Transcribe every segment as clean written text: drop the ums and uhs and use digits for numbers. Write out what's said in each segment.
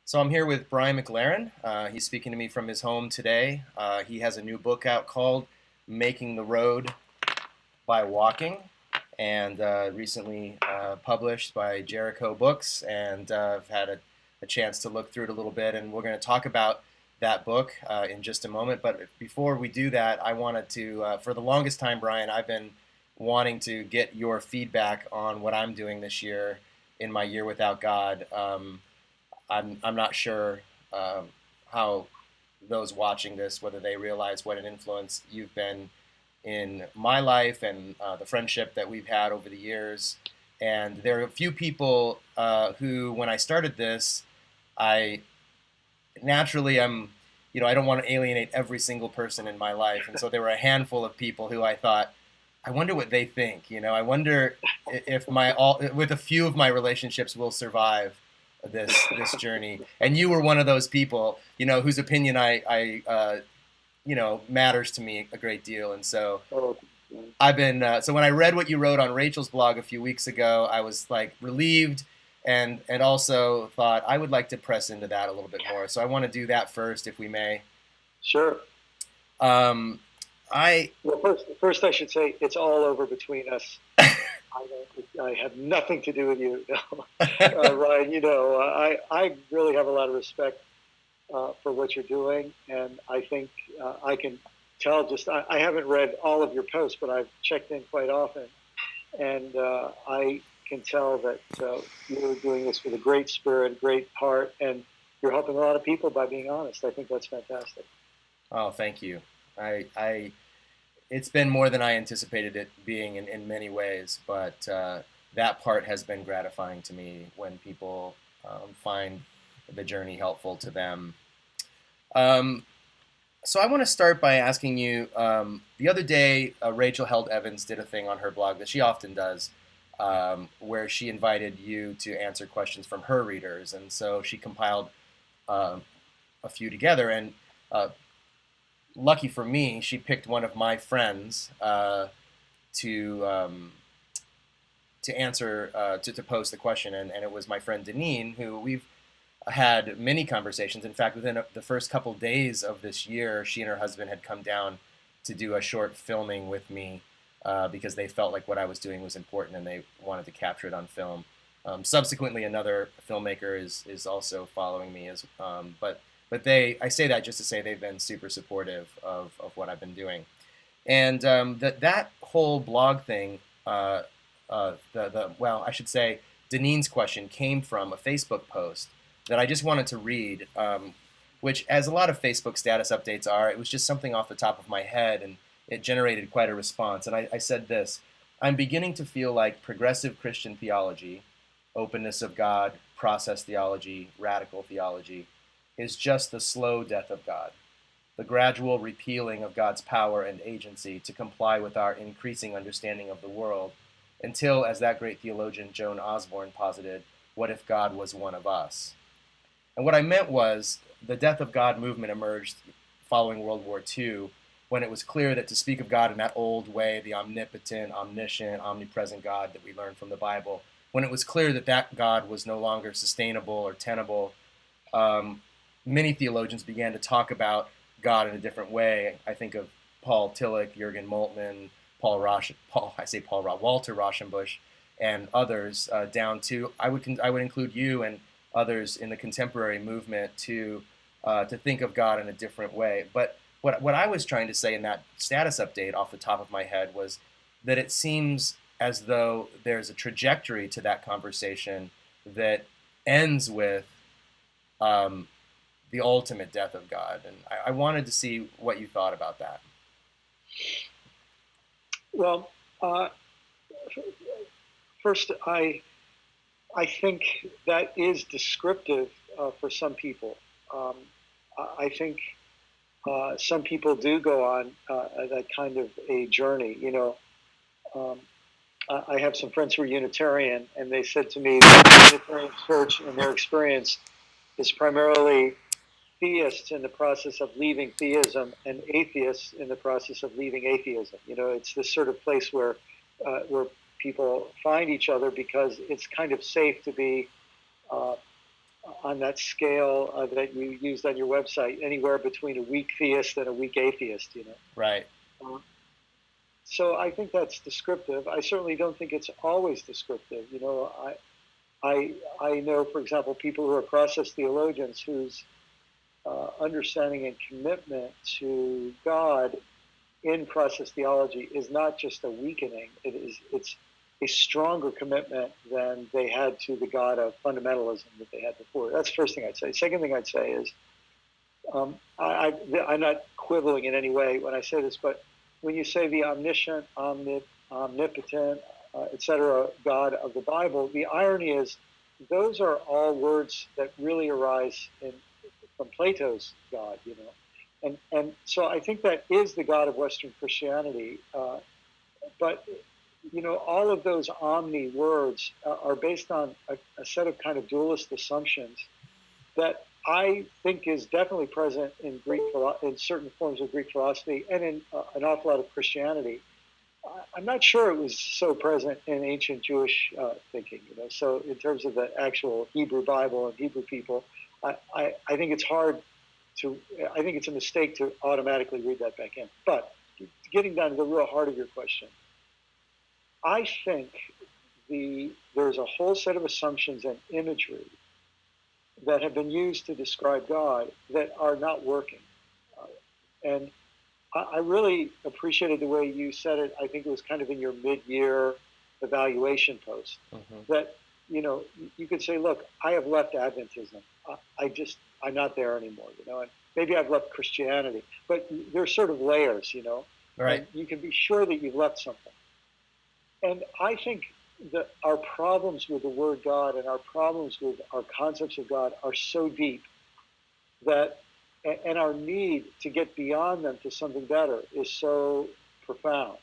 So I'm here with Brian McLaren. He's speaking to me from his home today. He has a new book out called Making the Road by Walking, and recently published by Jericho Books. And I've had a chance to look through it a little bit, and we're going to talk about that book in just a moment. But before we do that, I wanted to, for the longest time, Brian, I've been wanting to get your feedback on what I'm doing this year in my year without God. I'm not sure how those watching this, whether they realize what an influence you've been in my life and the friendship that we've had over the years. And there are a few people who, when I started this, I naturally I don't want to alienate every single person in my life, and so there were a handful of people who I thought, I wonder what they think. I wonder if with a few of my relationships will survive this journey. And you were one of those people, whose opinion I matters to me a great deal. And so Oh, I've been so when I read what you wrote on Rachel's blog a few weeks ago, I was like relieved and also thought I would like to press into that a little bit more. So I want to do that first, if we may. sure. Um, I Well, first I should say it's all over between us. I have nothing to do with you, no. Ryan. I really have a lot of respect for what you're doing, and I think I can tell. I haven't read all of your posts, but I've checked in quite often, and I can tell that you're doing this with a great spirit, great heart, and you're helping a lot of people by being honest. I think that's fantastic. Oh, thank you. I it's been more than I anticipated it being in many ways, but that part has been gratifying to me when people find the journey helpful to them. Um, so I want to start by asking you. The other day, Rachel Held Evans did a thing on her blog that she often does, where she invited you to answer questions from her readers, and so she compiled um, a few together. And uh, lucky for me, she picked one of my friends to answer to pose the question, and it was my friend Deneen, who we've had many conversations. In fact, within the first couple days of this year, she and her husband had come down to do a short filming with me because they felt like what I was doing was important and they wanted to capture it on film. Subsequently, another filmmaker is also following me but I say that just to say they've been super supportive of what I've been doing. And that whole blog thing, I should say, Deneen's question came from a Facebook post that I just wanted to read, which, as a lot of Facebook status updates are, it was just something off the top of my head, and it generated quite a response. And I said this: I'm beginning to feel like progressive Christian theology, openness of God, process theology, radical theology, is just the slow death of God, the gradual repealing of God's power and agency to comply with our increasing understanding of the world, until, as that great theologian Joan Osborne posited, what if God was one of us? And what I meant was the death of God movement emerged following World War II, when it was clear that to speak of God in that old way, the omnipotent, omniscient, omnipresent God that we learned from the Bible, when it was clear that that God was no longer sustainable or tenable, um, many theologians began to talk about God in a different way. I think of Paul Tillich, Jürgen Moltmann, Walter Rauschenbusch, and others, down to I would include you and others in the contemporary movement to think of God in a different way. But what I was trying to say in that status update off the top of my head was that it seems as though there's a trajectory to that conversation that ends with um, the ultimate death of God. And I wanted to see what you thought about that. Well, uh, first, I think that is descriptive for some people. Um, I think some people do go on that kind of a journey. Um, I have some friends who are Unitarian, and they said to me that the Unitarian Church, in their experience, is primarily theists in the process of leaving theism and atheists in the process of leaving atheism. It's this sort of place where people find each other because it's kind of safe to be uh, on that scale that you used on your website, anywhere between a weak theist and a weak atheist. Right. Uh, so I think that's descriptive. I certainly don't think it's always descriptive. I know, for example, people who are process theologians whose understanding and commitment to God in process theology is not just a weakening. It's a stronger commitment than they had to the God of fundamentalism that they had before. That's the first thing I'd say. Second thing I'd say is I'm not quibbling in any way when I say this, but when you say the omniscient, omnipotent, etc. God of the Bible, the irony is those are all words that really arise from Plato's God, and so I think that is the God of Western Christianity. But all of those omni words are based on a set of kind of dualist assumptions that I think is definitely present in in certain forms of Greek philosophy and in an awful lot of Christianity. I'm not sure it was so present in ancient Jewish thinking. So in terms of the actual Hebrew Bible and Hebrew people, I think it's hard to. I think it's a mistake to automatically read that back in. But getting down to the real heart of your question, I think there's a whole set of assumptions and imagery that have been used to describe God that are not working. And I really appreciated the way you said it. I think it was kind of in your mid-year evaluation post that, you could say, look, I have left Adventism. I'm not there anymore, and maybe I've left Christianity, but there's sort of layers, Right. and you can be sure that you've left something. And I think that our problems with the word God and our problems with our concepts of God are so deep that, and our need to get beyond them to something better is so profound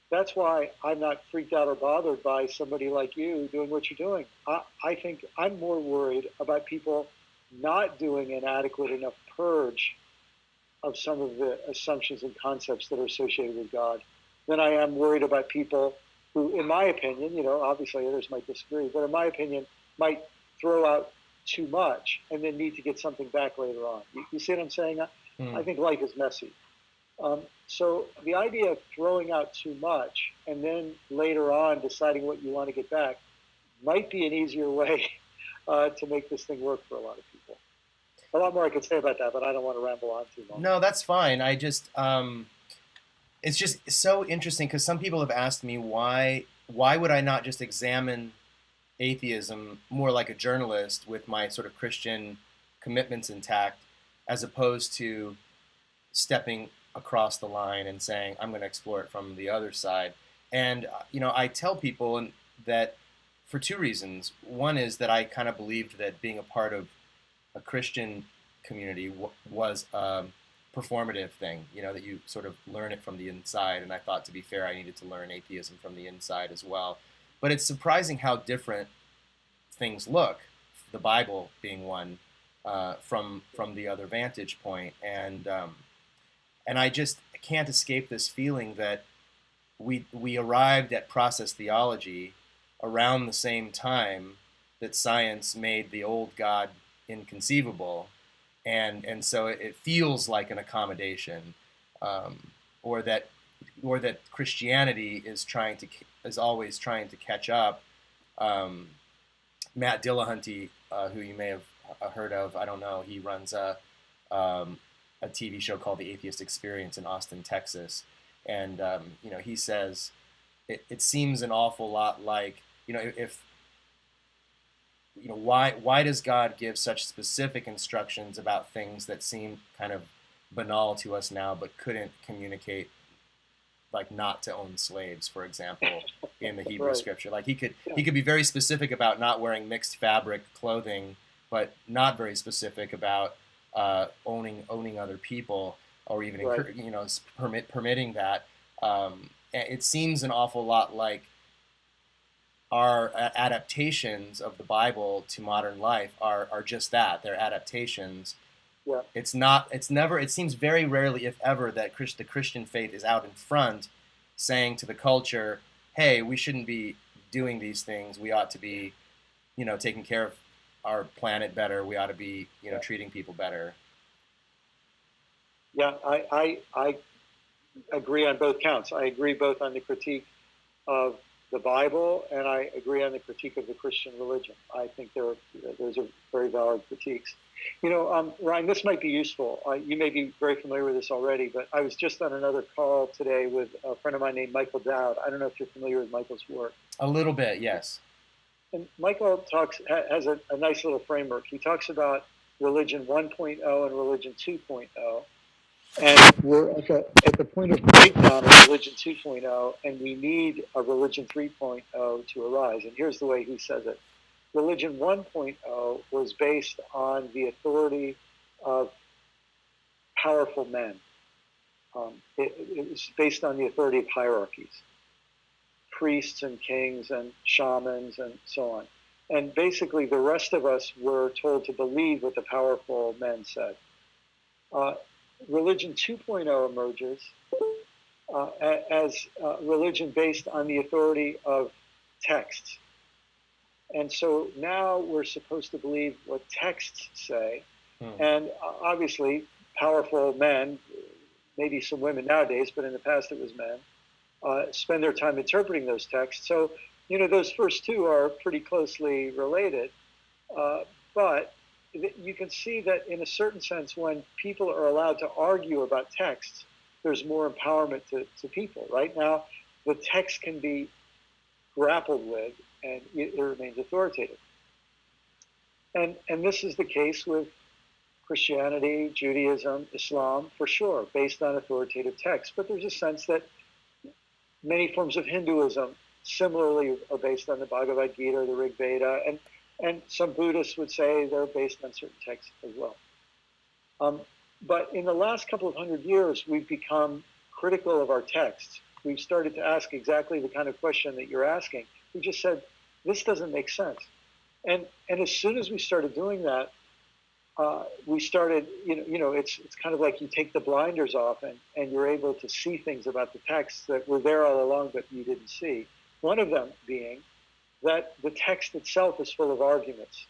that's why I'm not freaked out or bothered by somebody like you doing what you're doing. I think I'm more worried about people not doing an adequate enough purge of some of the assumptions and concepts that are associated with God than I am worried about people who, in my opinion, obviously others might disagree, but in my opinion, might throw out too much and then need to get something back later on. You see what I'm saying? I think life is messy. So the idea of throwing out too much and then later on deciding what you want to get back might be an easier way to make this thing work for a lot of people. A lot more I could say about that, but I don't want to ramble on too long. No, that's fine. I just it's just so interesting because some people have asked me why would I not just examine atheism more like a journalist with my sort of Christian commitments intact, as opposed to stepping across the line and saying I'm going to explore it from the other side. And I tell people that for two reasons. One is that I kind of believed that being a part of a Christian community was a performative thing, that you sort of learn it from the inside. And I thought, to be fair, I needed to learn atheism from the inside as well. But it's surprising how different things look, the Bible being one, from the other vantage point. And I just can't escape this feeling that we arrived at process theology around the same time that science made the old God inconceivable, and so it feels like an accommodation, or that Christianity is always trying to catch up. Matt Dillahunty, who you may have heard of, I don't know, he runs a TV show called The Atheist Experience in Austin, Texas, and he says it seems an awful lot like if why does God give such specific instructions about things that seem kind of banal to us now, but couldn't communicate, like not to own slaves, for example, in the Hebrew Right. scripture. Like he could be very specific about not wearing mixed fabric clothing, but not very specific about owning other people, or even Right. permitting that. It seems an awful lot like our adaptations of the Bible to modern life are just that. They're adaptations. Yeah. It's not. It's never. It seems very rarely, if ever, that the Christian faith is out in front, saying to the culture, "Hey, we shouldn't be doing these things. We ought to be taking care of our planet better. We ought to be, Yeah. treating people better. Yeah, I agree on both counts. I agree both on the critique of the Bible, and I agree on the critique of the Christian religion. I think those are very valid critiques. Ryan, this might be useful. You may be very familiar with this already, but I was just on another call today with a friend of mine named Michael Dowd. I don't know if you're familiar with Michael's work. A little bit, yes. And Michael has a nice little framework. He talks about religion 1.0 and religion 2.0. And we're at the point of breakdown of religion 2.0, and we need a religion 3.0 to arise. And here's the way he says it. Religion 1.0 was based on the authority of powerful men. It was based on the authority of hierarchies, priests and kings and shamans and so on. And basically, the rest of us were told to believe what the powerful men said. Religion 2.0 emerges as religion based on the authority of texts. And so now we're supposed to believe what texts say. And obviously, powerful men, maybe some women nowadays, but in the past it was men, spend their time interpreting those texts. So, those first two are pretty closely related. But you can see that in a certain sense, when people are allowed to argue about texts, there's more empowerment to people. Right now, the text can be grappled with, and it remains authoritative. And this is the case with Christianity, Judaism, Islam, for sure, based on authoritative texts. But there's a sense that many forms of Hinduism similarly are based on the Bhagavad Gita, the Rig Veda, and some Buddhists would say they're based on certain texts as well. But in the last couple of hundred years, we've become critical of our texts. We've started to ask exactly the kind of question that you're asking. We just said, this doesn't make sense. And as soon as we started doing that, we started, it's kind of like you take the blinders off and you're able to see things about the texts that were there all along but you didn't see. One of them being that the text itself is full of arguments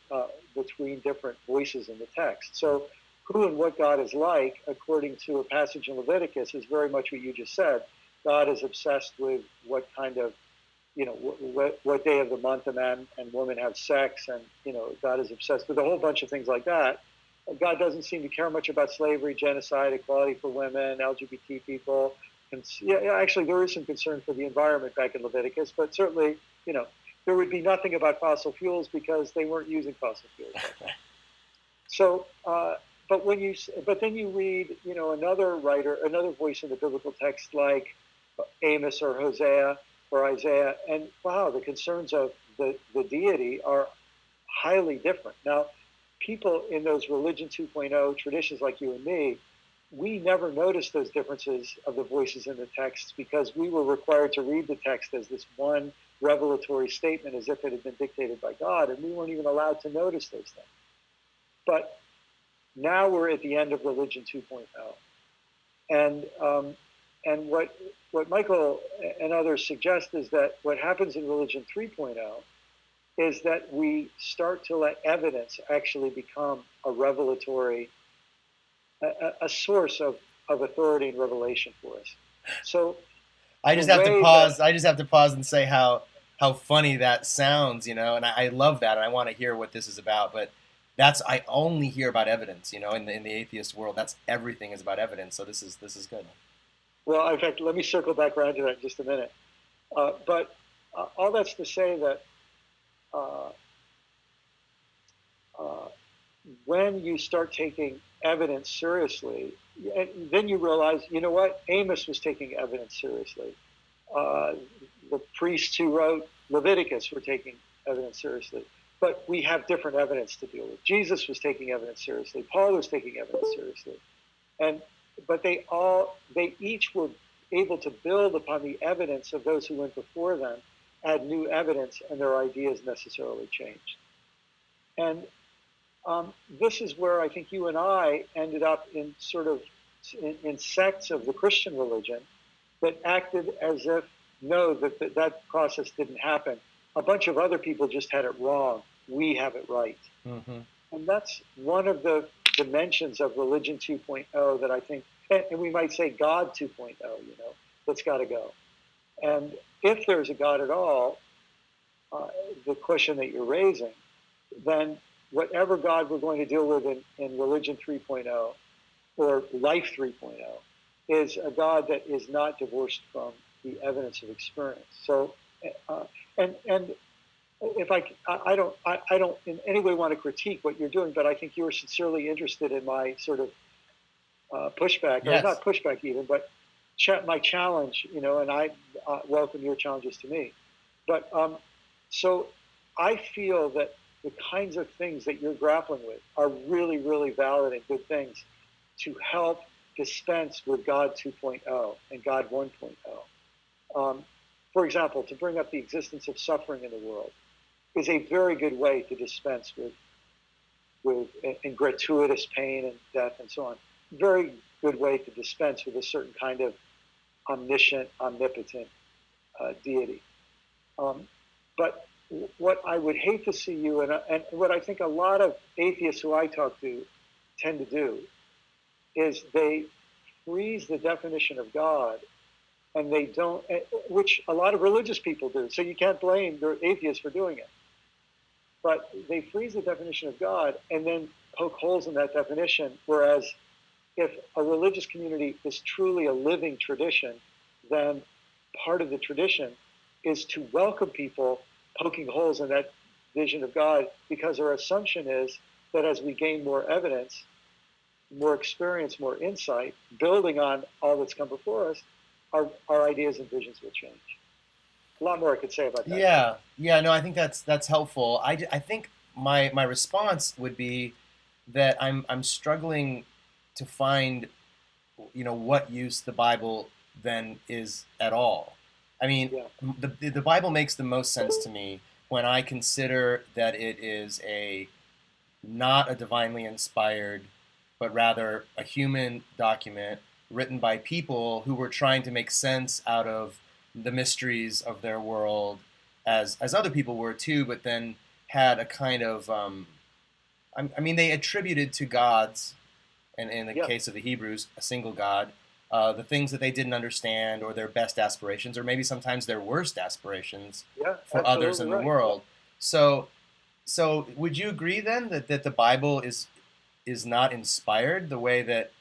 between different voices in the text. So who and what God is like, according to a passage in Leviticus, is very much what you just said. God is obsessed with what kind of, what day of the month a man and woman have sex, and, God is obsessed with a whole bunch of things like that. God doesn't seem to care much about slavery, genocide, equality for women, LGBT people. Actually, there is some concern for the environment back in Leviticus, but certainly, there would be nothing about fossil fuels because they weren't using fossil fuels. So, but then you read, another writer, another voice in the biblical text like Amos or Hosea or Isaiah, and wow, the concerns of the deity are highly different. Now, people in those religion 2.0 traditions like you and me, we never noticed those differences of the voices in the text because we were required to read the text as this one revelatory statement as if it had been dictated by God, and we weren't even allowed to notice those things. But now we're at the end of religion 2.0. And what Michael and others suggest is that what happens in religion 3.0 is that we start to let evidence actually become a revelatory, a source of authority and revelation for us. So I just have to pause and say how funny that sounds, and I love that, and I want to hear what this is about. But I only hear about evidence, in the atheist world. That's everything is about evidence. So this is good. Well, in fact, let me circle back around to that in just a minute. But all that's to say that when you start taking evidence seriously, then you realize, what? Amos was taking evidence seriously. The priests who wrote Leviticus were taking evidence seriously. But we have different evidence to deal with. Jesus was taking evidence seriously. Paul was taking evidence seriously. But they each were able to build upon the evidence of those who went before them, add new evidence, and their ideas necessarily changed. And this is where I think you and I ended up in in sects of the Christian religion that acted as if, no, that process didn't happen. A bunch of other people just had it wrong. we have it right. Mm-hmm. And that's one of the dimensions of religion 2.0 that I think, and we might say God 2.0, that's got to go. And if there's a God at all, the question that you're raising, then whatever God we're going to deal with in religion 3.0 or life 3.0 is a God that is not divorced from the evidence of experience. So, and if I don't in any way want to critique what you're doing, but I think you're sincerely interested in my sort of pushback, Yes. or not pushback even, but my challenge, and I welcome your challenges to me. But so I feel that the kinds of things that you're grappling with are really, really valid and good things to help dispense with God 2.0 and God 1.0. For example, to bring up the existence of suffering in the world is a very good way to dispense with gratuitous pain and death and so on. Very good way to dispense with a certain kind of omniscient, omnipotent deity. But what I would hate to see you, and what I think a lot of atheists who I talk to tend to do, is they freeze the definition of God, and they don't, which a lot of religious people do. So you can't blame the atheists for doing it. But they freeze the definition of God and then poke holes in that definition, whereas if a religious community is truly a living tradition, then part of the tradition is to welcome people poking holes in that vision of God, because our assumption is that as we gain more evidence, more experience, more insight, building on all that's come before us, our ideas and visions will change. A lot more I could say about that. Yeah. No, I think that's helpful. I think my response would be that I'm struggling to find, what use the Bible then is at all. I mean, Yeah. the Bible makes the most sense to me when I consider that it is not a divinely inspired, but rather a human document written by people who were trying to make sense out of the mysteries of their world, as other people were too, but then had a kind of, they attributed to gods, and in the case of the Hebrews, a single God, the things that they didn't understand, or their best aspirations, or maybe sometimes their worst aspirations for others in the world. So would you agree then that the Bible is not inspired the way that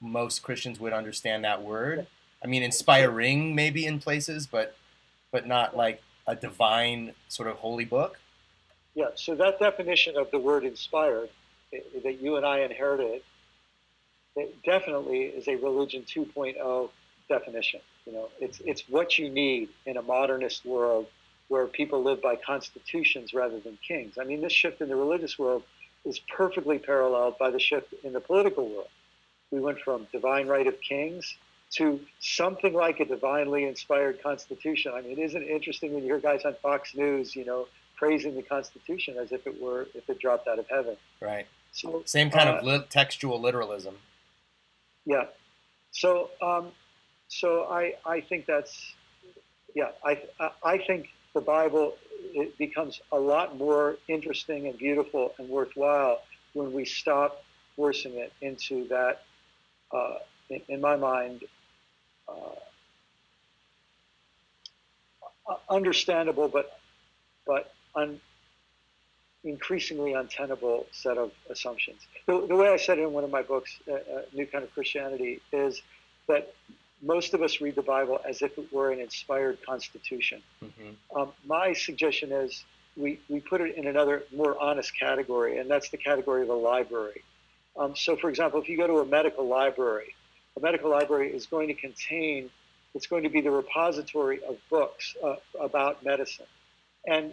most Christians would understand that word? I mean, inspiring maybe in places, but not like a divine sort of holy book? Yeah, so that definition of the word inspired that you and I inherited, it definitely is a religion 2.0 definition. It's what you need in a modernist world where people live by constitutions rather than kings. I mean, this shift in the religious world is perfectly paralleled by the shift in the political world. We went from divine right of kings to something like a divinely inspired constitution. I mean, isn't it interesting when you hear guys on Fox News, praising the Constitution as if it dropped out of heaven? Right. So same kind of textual literalism. Yeah. So I think that's I think the Bible, it becomes a lot more interesting and beautiful and worthwhile when we stop forcing it into that, in my mind, understandable but increasingly untenable set of assumptions. The way I said it in one of my books, New Kind of Christianity, is that most of us read the Bible as if it were an inspired constitution. Mm-hmm. My suggestion is we put it in another, more honest category, and that's the category of a library. So, for example, if you go to a medical library is going to contain, it's going to be the repository of books about medicine. And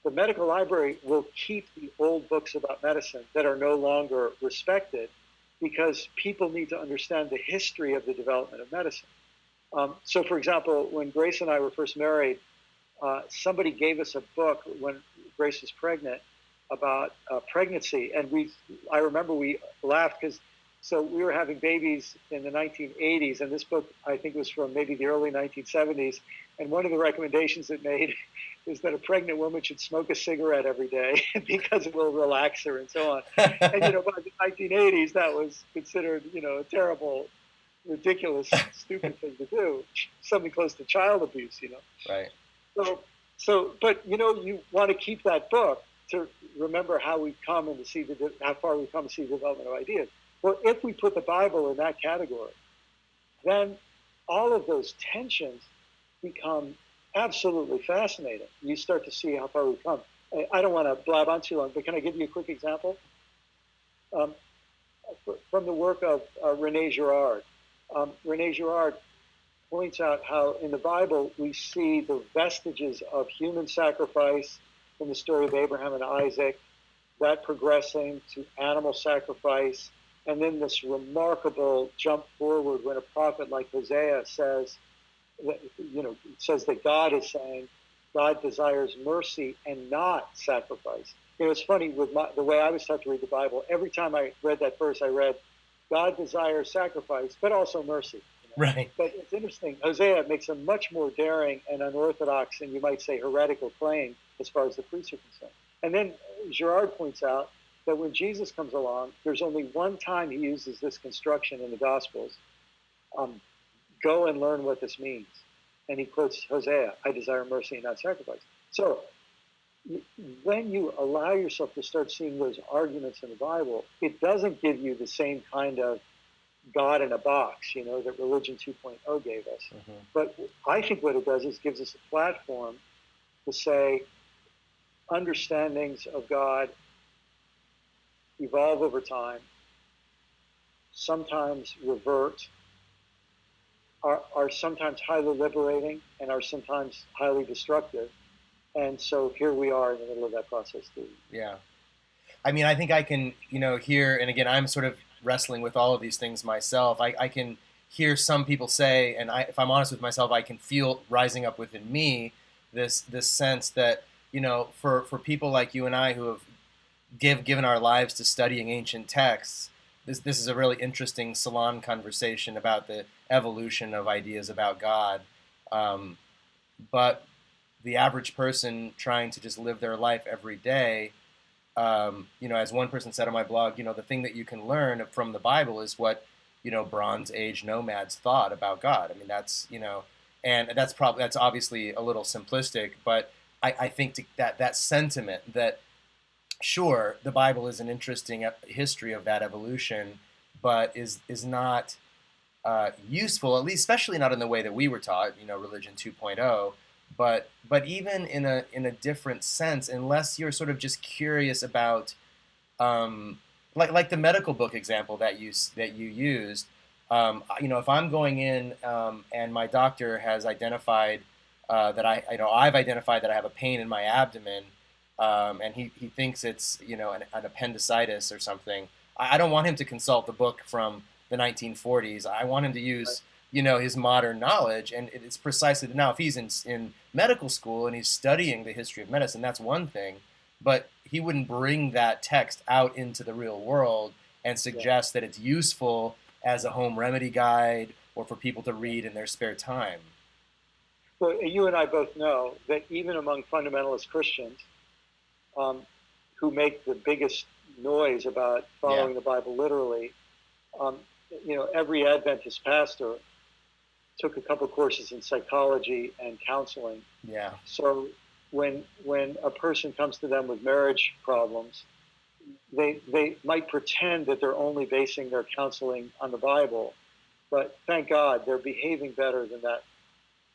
the medical library will keep the old books about medicine that are no longer respected, because people need to understand the history of the development of medicine. So, for example, when Grace and I were first married, somebody gave us a book when Grace was pregnant about pregnancy, and I remember we laughed because we were having babies in the 1980s, and this book I think was from maybe the early 1970s, and one of the recommendations it made is that a pregnant woman should smoke a cigarette every day because it will relax her and so on. And by the 1980s, that was considered a terrible, ridiculous, stupid thing to do, something close to child abuse. Right. But you want to keep that book to remember how we've come and to see how far we've come to see the development of ideas. Well, if we put the Bible in that category, then all of those tensions become absolutely fascinating. You start to see how far we've come. I don't want to blab on too long, but can I give you a quick example? From the work of René Girard. René Girard points out how in the Bible we see the vestiges of human sacrifice in the story of Abraham and Isaac, that progressing to animal sacrifice, and then this remarkable jump forward when a prophet like Hosea says that God is saying God desires mercy and not sacrifice. It's funny with the way I was taught to read the Bible. Every time I read that verse, I read God desires sacrifice, but also mercy. Right. But it's interesting. Hosea makes a much more daring and unorthodox, and you might say heretical claim as far as the priests are concerned. And then Girard points out that when Jesus comes along, there's only one time he uses this construction in the Gospels. Go and learn what this means. And he quotes Hosea, I desire mercy and not sacrifice. So when you allow yourself to start seeing those arguments in the Bible, it doesn't give you the same kind of God in a box, that Religion 2.0 gave us. Mm-hmm. But I think what it does is gives us a platform to say understandings of God evolve over time, sometimes revert, are sometimes highly liberating and are sometimes highly destructive. And so here we are in the middle of that process too. Yeah. I mean, I think I can, hear, and again, I'm sort of wrestling with all of these things myself. I can hear some people say, and if I'm honest with myself, I can feel rising up within me this sense that, for people like you and I who have given our lives to studying ancient texts, this is a really interesting salon conversation about the evolution of ideas about God. But the average person trying to just live their life every day, as one person said on my blog, the thing that you can learn from the Bible is what, Bronze Age nomads thought about God. I mean, that's, and that's obviously a little simplistic, but I think that sentiment that, sure, the Bible is an interesting history of that evolution, but is not useful, at least, especially not in the way that we were taught, Religion 2.0. But even in a different sense, unless you're sort of just curious about, like the medical book example that you used, if I'm going in and my doctor has identified that I've identified that I have a pain in my abdomen, and he thinks it's an appendicitis or something, I don't want him to consult the book from the 1940s. I want him to use his modern knowledge, and it's precisely now. If he's in medical school and he's studying the history of medicine, that's one thing, but he wouldn't bring that text out into the real world and suggest that it's useful as a home remedy guide or for people to read in their spare time. Well, you and I both know that even among fundamentalist Christians, who make the biggest noise about following the Bible literally, every Adventist pastor took a couple courses in psychology and counseling. Yeah. So when a person comes to them with marriage problems, they might pretend that they're only basing their counseling on the Bible, but thank God they're behaving better than that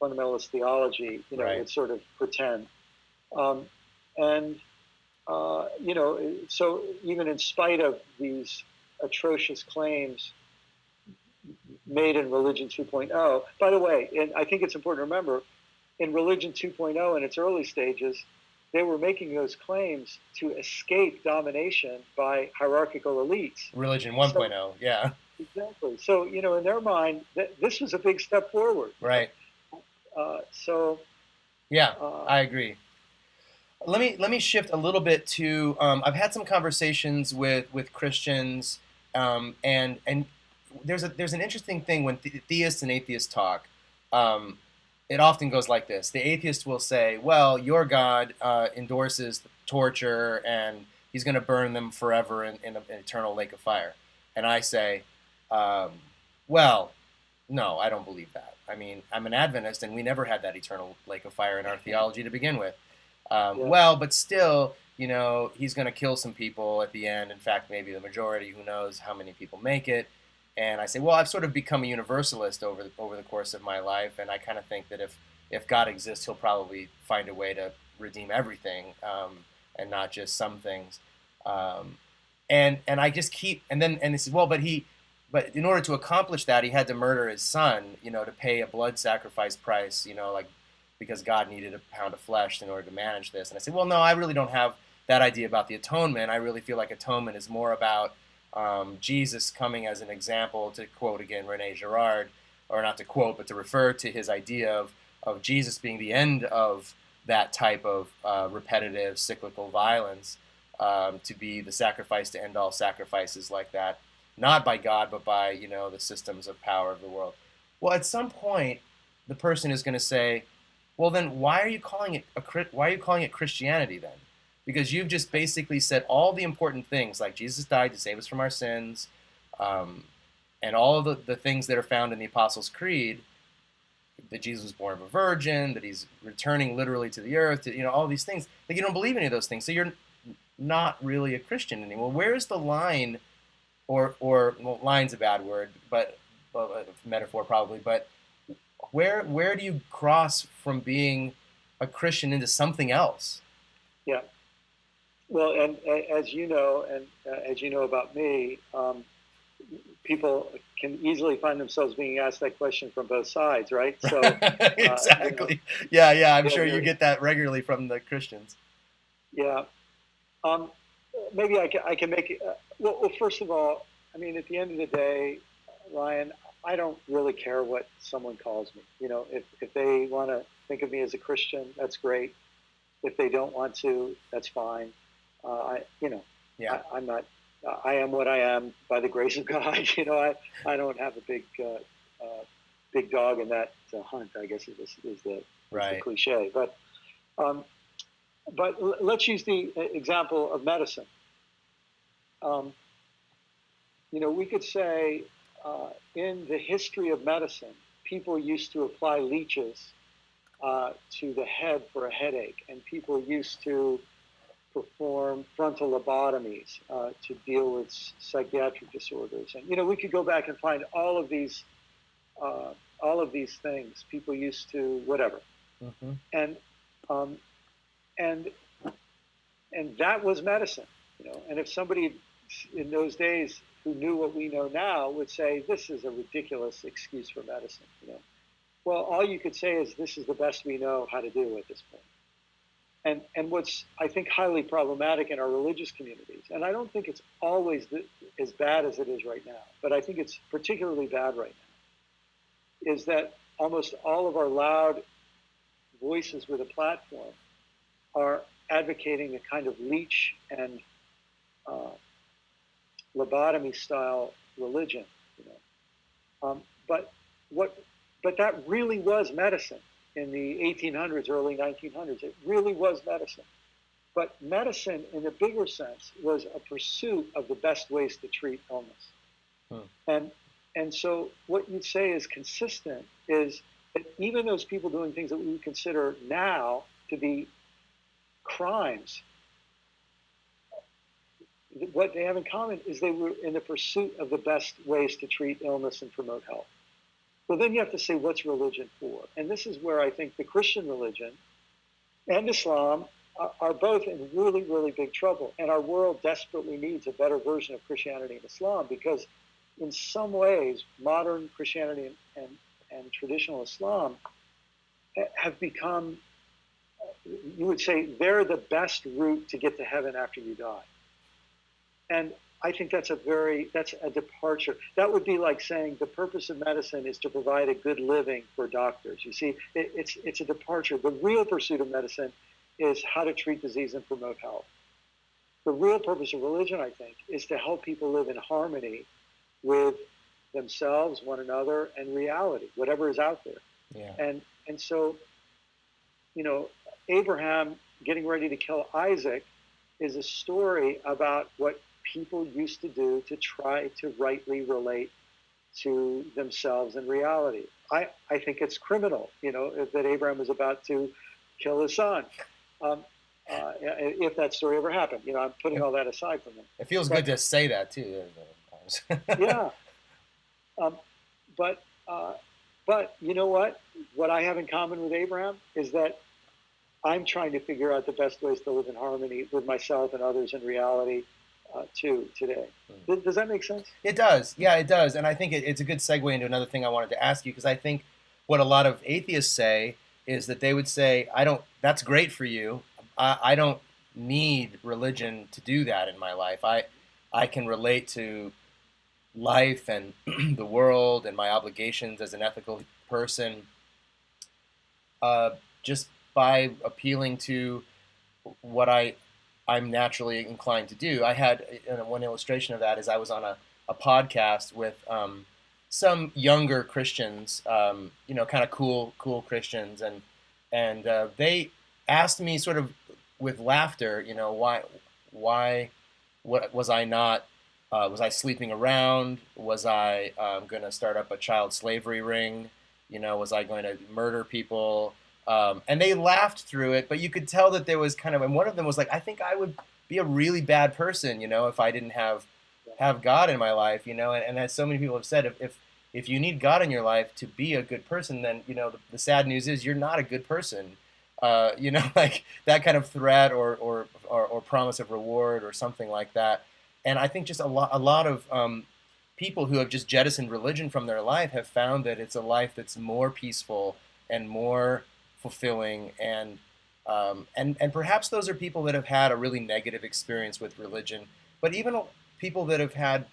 fundamentalist theology. Right. It's sort of pretend. So even in spite of these atrocious claims made in Religion 2.0. By the way, and I think it's important to remember, in Religion 2.0 in its early stages, they were making those claims to escape domination by hierarchical elites. Religion 1.0, yeah. Exactly. So, in their mind, this was a big step forward. Right. Yeah, I agree. Let me shift a little bit to, I've had some conversations with Christians, and there's an interesting thing when theists and atheists talk. it often goes like this. The atheist will say, well, your God endorses torture and he's going to burn them forever in an eternal lake of fire. And I say, um, well, no, I don't believe that. I mean, I'm an Adventist, and we never had that eternal lake of fire in our theology to begin with. Yeah. Well, but still, he's going to kill some people at the end. In fact, maybe the majority. Who knows how many people make it? And I say, well, I've sort of become a universalist over the course of my life, and I kind of think that if God exists, He'll probably find a way to redeem everything, and not just some things. And I just keep and they say, well, but in order to accomplish that, he had to murder his son, to pay a blood sacrifice price, because God needed a pound of flesh in order to manage this. And I say, well, no, I really don't have that idea about the atonement. I really feel like atonement is more about Jesus coming as an example, to quote again Rene Girard, or not to quote, but to refer to his idea of Jesus being the end of that type of repetitive cyclical violence, to be the sacrifice to end all sacrifices like that, not by God, but by the systems of power of the world. Well, at some point, the person is going to say, well, then why are you calling it Christianity then? Because you've just basically said all the important things, like Jesus died to save us from our sins, and all of the things that are found in the Apostles' Creed, that Jesus was born of a virgin, that he's returning literally to the earth, all these things. Like, you don't believe any of those things, so you're not really a Christian anymore. Where's the line, or well, line's a bad word, but metaphor probably, but where do you cross from being a Christian into something else? Yeah. Well, and as you know, and as you know about me, people can easily find themselves being asked that question from both sides, right? So exactly. Yeah. I'm sure you get that regularly from the Christians. Yeah. Maybe I can make it. Well, first of all, I mean, at the end of the day, Ryan, I don't really care what someone calls me. If they want to think of me as a Christian, that's great. If they don't want to, that's fine. I'm not. I am what I am by the grace of God. I don't have a big dog in that hunt, I guess is the cliche. But let's use the example of medicine. We could say in the history of medicine, people used to apply leeches to the head for a headache, and people used to perform frontal lobotomies to deal with psychiatric disorders. And we could go back and find all of these things. People used to whatever, mm-hmm. and that was medicine. And if somebody in those days who knew what we know now would say this is a ridiculous excuse for medicine, well, all you could say is this is the best we know how to do at this point. And what's, I think, highly problematic in our religious communities, and I don't think it's always as bad as it is right now, but I think it's particularly bad right now, is that almost all of our loud voices with a platform are advocating a kind of leech and lobotomy style religion. But that really was medicine. In the 1800s, early 1900s, it really was medicine. But medicine, in a bigger sense, was a pursuit of the best ways to treat illness. And so what you'd say is consistent is that even those people doing things that we would consider now to be crimes, what they have in common is they were in the pursuit of the best ways to treat illness and promote health. Well, then you have to say, what's religion for? And this is where I think the Christian religion and Islam are both in really, really big trouble. And our world desperately needs a better version of Christianity and Islam, because in some ways, modern Christianity and traditional Islam have become, you would say, they're the best route to get to heaven after you die. And I think that's a departure. That would be like saying the purpose of medicine is to provide a good living for doctors. You see, it's a departure. The real pursuit of medicine is how to treat disease and promote health. The real purpose of religion, I think, is to help people live in harmony with themselves, one another, and reality, whatever is out there. Yeah. And so, Abraham getting ready to kill Isaac is a story about what people used to do to try to rightly relate to themselves in reality. I think it's criminal, that Abraham was about to kill his son. If that story ever happened, I'm putting all that aside from him. It feels good to say that too. Yeah. But you know what? What I have in common with Abraham is that I'm trying to figure out the best ways to live in harmony with myself and others in reality too today. Does that make sense? It does. Yeah, it does. And I think it's a good segue into another thing I wanted to ask you, because I think what a lot of atheists say is that they would say, that's great for you. I don't need religion to do that in my life. I can relate to life and the world and my obligations as an ethical person just by appealing to what I'm naturally inclined to do. I had one illustration of that is I was on a podcast with some younger Christians, kind of cool Christians, and they asked me sort of with laughter, why what was I not? Was I sleeping around? Was I going to start up a child slavery ring? Was I going to murder people? And they laughed through it, but you could tell that there was and one of them was like, I think I would be a really bad person, if I didn't have God in my life, and as so many people have said, if you need God in your life to be a good person, then, the sad news is you're not a good person. Like that kind of threat or promise of reward or something like that. And I think just a lot of people who have just jettisoned religion from their life have found that it's a life that's more peaceful and more fulfilling, and perhaps those are people that have had a really negative experience with religion. But even people that have had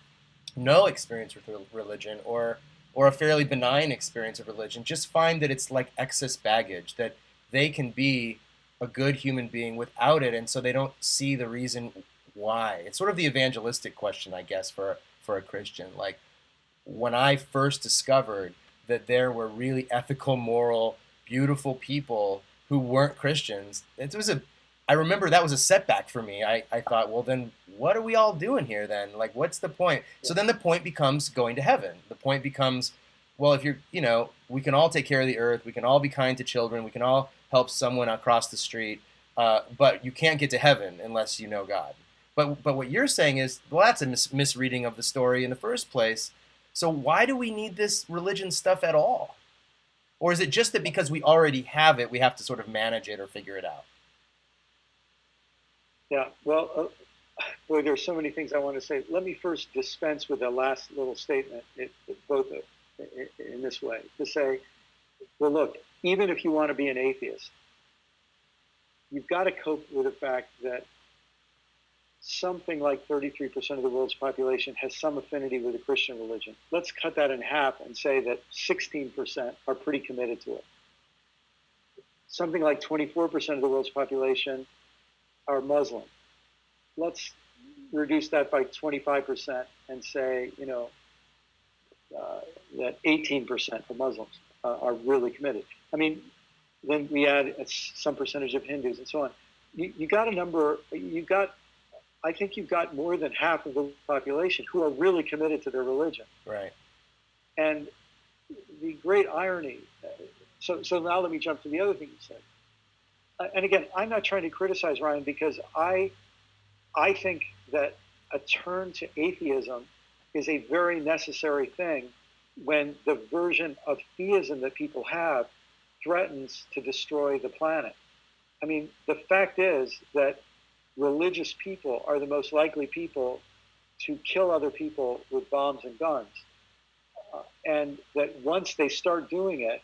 no experience with religion or a fairly benign experience of religion just find that it's like excess baggage, that they can be a good human being without it, and so they don't see the reason why. It's sort of the evangelistic question, I guess, for a Christian. Like, when I first discovered that there were really ethical, moral, beautiful people who weren't Christians, I remember that was a setback for me. I thought, well, then what are we all doing here then? Like, what's the point? So then the point becomes going to heaven. The point becomes, well, if we can all take care of the earth, we can all be kind to children, we can all help someone across the street, but you can't get to heaven unless you know God. But what you're saying is, well, that's a misreading of the story in the first place. So why do we need this religion stuff at all? Or is it just that because we already have it, we have to sort of manage it or figure it out? Yeah, well, boy, there's so many things I want to say. Let me first dispense with the last little statement, both in this way, to say, well, look, even if you want to be an atheist, you've got to cope with the fact that something like 33% of the world's population has some affinity with the Christian religion. Let's cut that in half and say that 16% are pretty committed to it. Something like 24% of the world's population are Muslim. Let's reduce that by 25% and say, that 18% of Muslims are really committed. I mean, then we add some percentage of Hindus and so on. I think you've got more than half of the population who are really committed to their religion. Right. And the great irony, so now let me jump to the other thing you said. And again, I'm not trying to criticize Ryan, because I think that a turn to atheism is a very necessary thing when the version of theism that people have threatens to destroy the planet. I mean, the fact is that religious people are the most likely people to kill other people with bombs and guns. And that once they start doing it,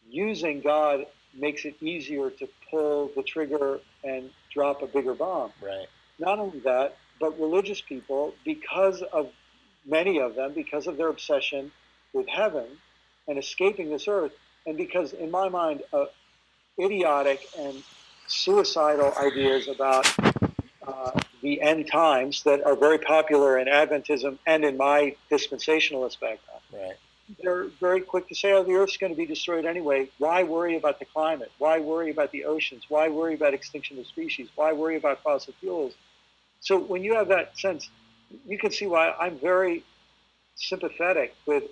using God makes it easier to pull the trigger and drop a bigger bomb. Right. Not only that, but religious people, because of many of them, because of their obsession with heaven and escaping this earth, and because, in my mind, idiotic and suicidal ideas about the end times that are very popular in Adventism and in my dispensationalist background. Right. they're very quick to say, oh, the Earth's going to be destroyed anyway. Why worry about the climate? Why worry about the oceans? Why worry about extinction of species? Why worry about fossil fuels? So when you have that sense, you can see why I'm very sympathetic with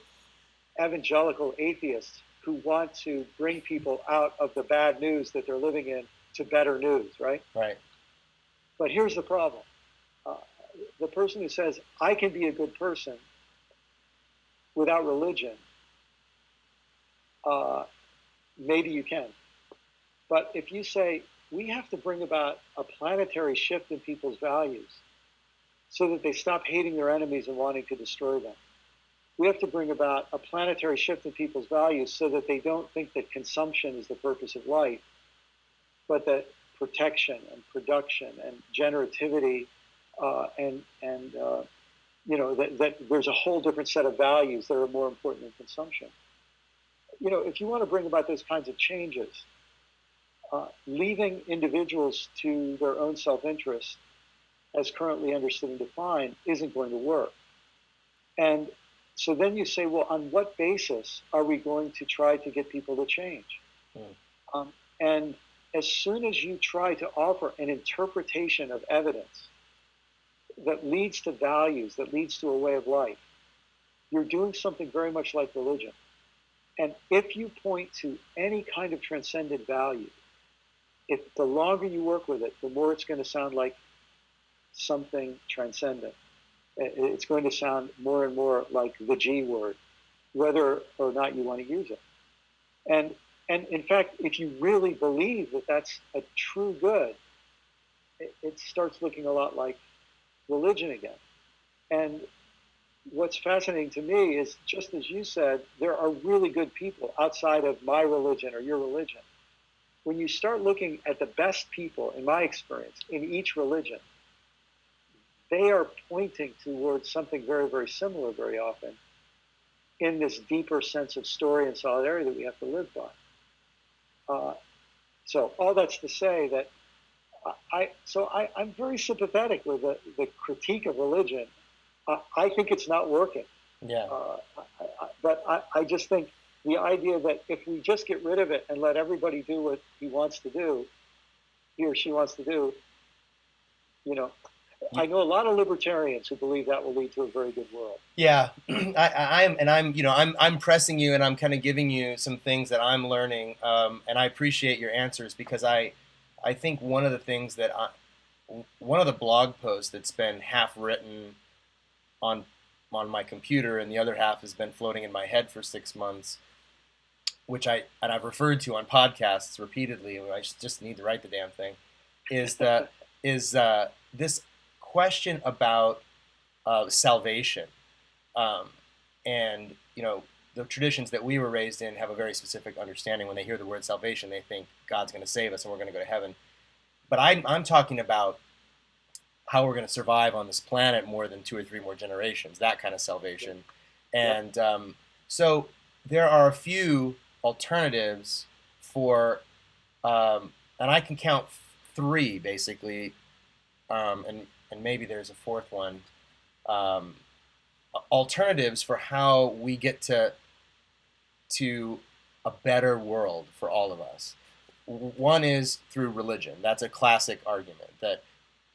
evangelical atheists who want to bring people out of the bad news that they're living in to better news, right? Right. But here's the problem. The person who says, I can be a good person without religion, maybe you can. But if you say, we have to bring about a planetary shift in people's values so that they stop hating their enemies and wanting to destroy them. We have to bring about a planetary shift in people's values so that they don't think that consumption is the purpose of life, but that protection and production and generativity that there's a whole different set of values that are more important than consumption. If you want to bring about those kinds of changes, leaving individuals to their own self-interest, as currently understood and defined, isn't going to work. And so then you say, well, on what basis are we going to try to get people to change? And as soon as you try to offer an interpretation of evidence that leads to values, that leads to a way of life, you're doing something very much like religion. And if you point to any kind of transcendent value, if the longer you work with it, the more it's going to sound like something transcendent. It's going to sound more and more like the G word, whether or not you want to use it. And in fact, if you really believe that that's a true good, it starts looking a lot like religion again. And what's fascinating to me is, just as you said, there are really good people outside of my religion or your religion. When you start looking at the best people, in my experience, in each religion, they are pointing towards something very, very similar very often in this deeper sense of story and solidarity that we have to live by. So all that's to say that I'm very sympathetic with the critique of religion. I think it's not working. Yeah. But I just think the idea that if we just get rid of it and let everybody do what he or she wants to do, I know a lot of libertarians who believe that will lead to a very good world. Yeah, I'm pressing you, and I'm kind of giving you some things that I'm learning, and I appreciate your answers, because I think one of the things that one of the blog posts that's been half written on my computer and the other half has been floating in my head for 6 months, which I've referred to on podcasts repeatedly, and I just need to write the damn thing, is this question about salvation, and the traditions that we were raised in have a very specific understanding. When they hear the word salvation, they think God's going to save us and we're going to go to heaven. But I'm talking about how we're going to survive on this planet more than 2 or 3 more generations, that kind of salvation. And so there are a few alternatives for, and I can count 3 basically, and maybe there's a 4th one, alternatives for how we get to a better world for all of us. One is through religion. That's a classic argument, that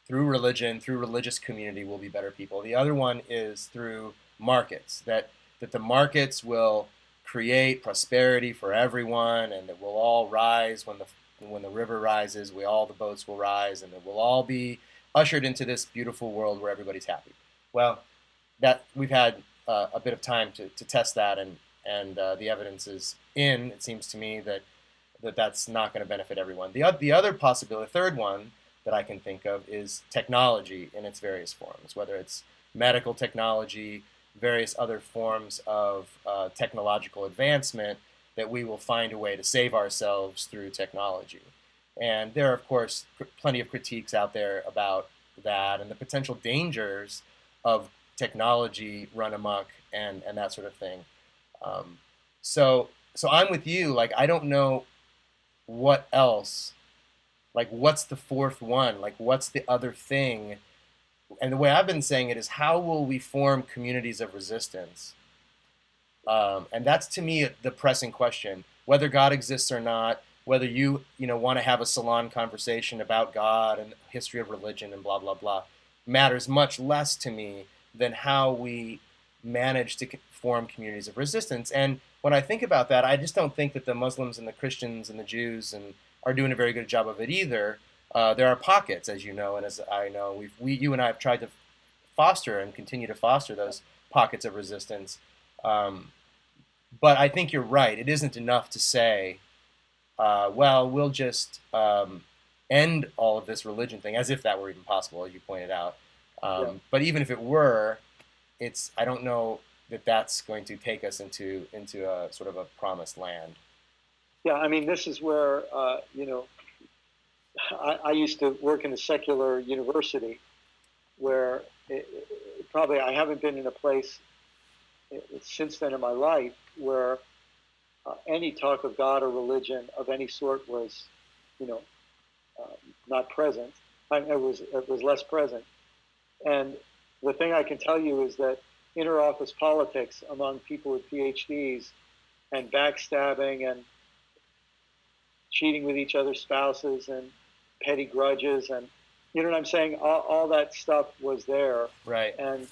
through religion, through religious community, we'll be better people. The other one is through markets, that the markets will create prosperity for everyone, and that we'll all rise when the river rises. All the boats will rise, and that we'll all be ushered into this beautiful world where everybody's happy. Well, that we've had a bit of time to test that, and the evidence is in. It seems to me that's not going to benefit everyone. The other possibility, the third one that I can think of, is technology in its various forms, whether it's medical technology, various other forms of technological advancement, that we will find a way to save ourselves through technology. And there are, of course, plenty of critiques out there about that and the potential dangers of technology run amok and that sort of thing. So I'm with you. Like, I don't know what else. Like, what's the 4th one? Like, what's the other thing? And the way I've been saying it is, how will we form communities of resistance And that's, to me, the pressing question. Whether God exists or not, whether you want to have a salon conversation about God and the history of religion and blah, blah, blah, matters much less to me than how we manage to form communities of resistance. And when I think about that, I just don't think that the Muslims and the Christians and the Jews are doing a very good job of it either. There are pockets, as you know, and as I know, you and I have tried to foster and continue to foster those pockets of resistance. But I think you're right. It isn't enough to say, well, we'll just end all of this religion thing, as if that were even possible, as you pointed out. But even if it were, I don't know that that's going to take us into a sort of a promised land. Yeah, I mean, this is where I used to work in a secular university where probably I haven't been in a place since then in my life where any talk of God or religion of any sort was, not present. It was less present. And the thing I can tell you is that inter-office politics among people with PhDs and backstabbing and cheating with each other's spouses and petty grudges and you know what I'm saying? All that stuff was there, right? And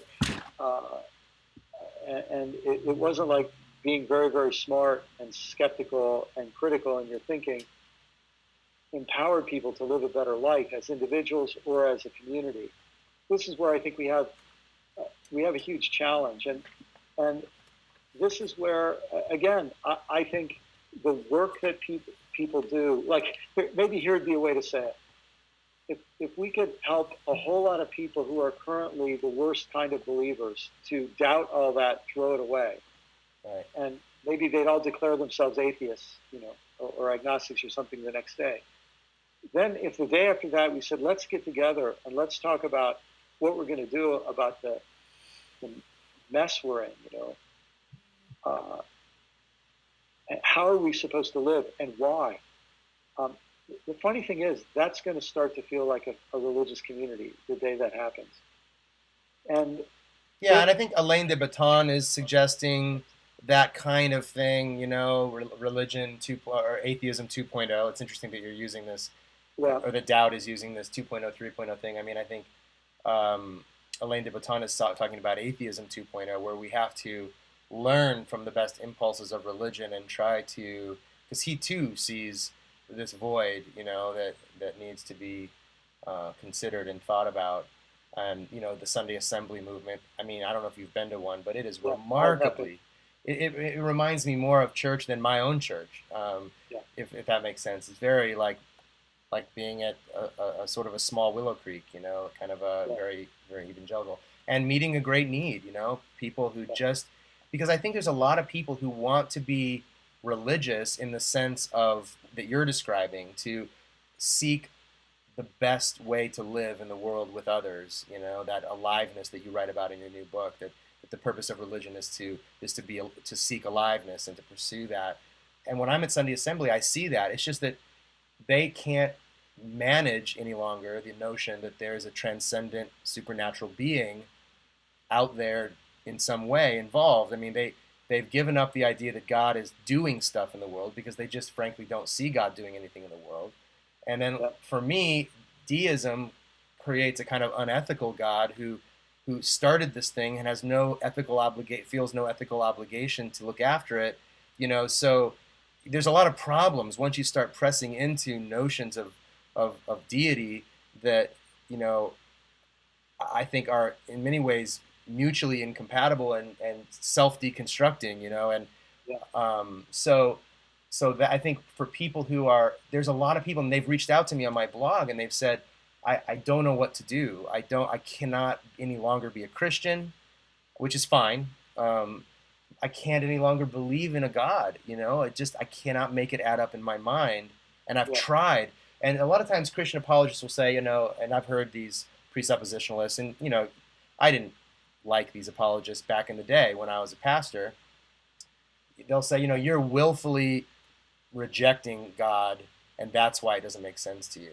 it wasn't like being very, very smart and skeptical and critical in your thinking empowered people to live a better life as individuals or as a community. This is where I think we have a huge challenge, and this is where again I think the work that people do, like maybe here would be a way to say it. If we could help a whole lot of people who are currently the worst kind of believers to doubt all that, throw it away, right. And maybe they'd all declare themselves atheists, or agnostics or something the next day. Then if the day after that we said, let's get together and let's talk about what we're going to do about the mess we're in, how are we supposed to live and why? The funny thing is, that's going to start to feel like a religious community the day that happens. And I think Alain de Botton is suggesting that kind of thing, religion 2 or atheism 2.0. It's interesting that you're using this, or that Dowd is using this 2.0, 3.0 thing. I mean, I think Alain de Botton is talking about atheism 2.0, where we have to learn from the best impulses of religion and try to, because he too sees this void, that needs to be considered and thought about. And, the Sunday Assembly movement, I mean, I don't know if you've been to one, but it is remarkably, it reminds me more of church than my own church, if that makes sense. It's very like being at a sort of a small Willow Creek, kind of a very, very evangelical. And meeting a great need, people who just, because I think there's a lot of people who want to be religious in the sense of that you're describing, to seek the best way to live in the world with others, that aliveness that you write about in your new book, that the purpose of religion is to seek aliveness and to pursue that. And when I'm at Sunday Assembly, I see that. It's just that they can't manage any longer the notion that there is a transcendent supernatural being out there in some way involved. I mean, they've given up the idea that God is doing stuff in the world because they just frankly don't see God doing anything in the world. And then for me, deism creates a kind of unethical God who started this thing and has feels no ethical obligation to look after it. So there's a lot of problems once you start pressing into notions of deity that, I think are in many ways mutually incompatible and self-deconstructing, so that I think for people there's a lot of people, and they've reached out to me on my blog and they've said, I don't know what to do. I cannot any longer be a Christian, which is fine. I can't any longer believe in a God, I cannot make it add up in my mind. And I've tried. And a lot of times Christian apologists will say, and I've heard these presuppositionalists, and, I didn't like these apologists back in the day when I was a pastor. They'll say, you're willfully rejecting God, and that's why it doesn't make sense to you.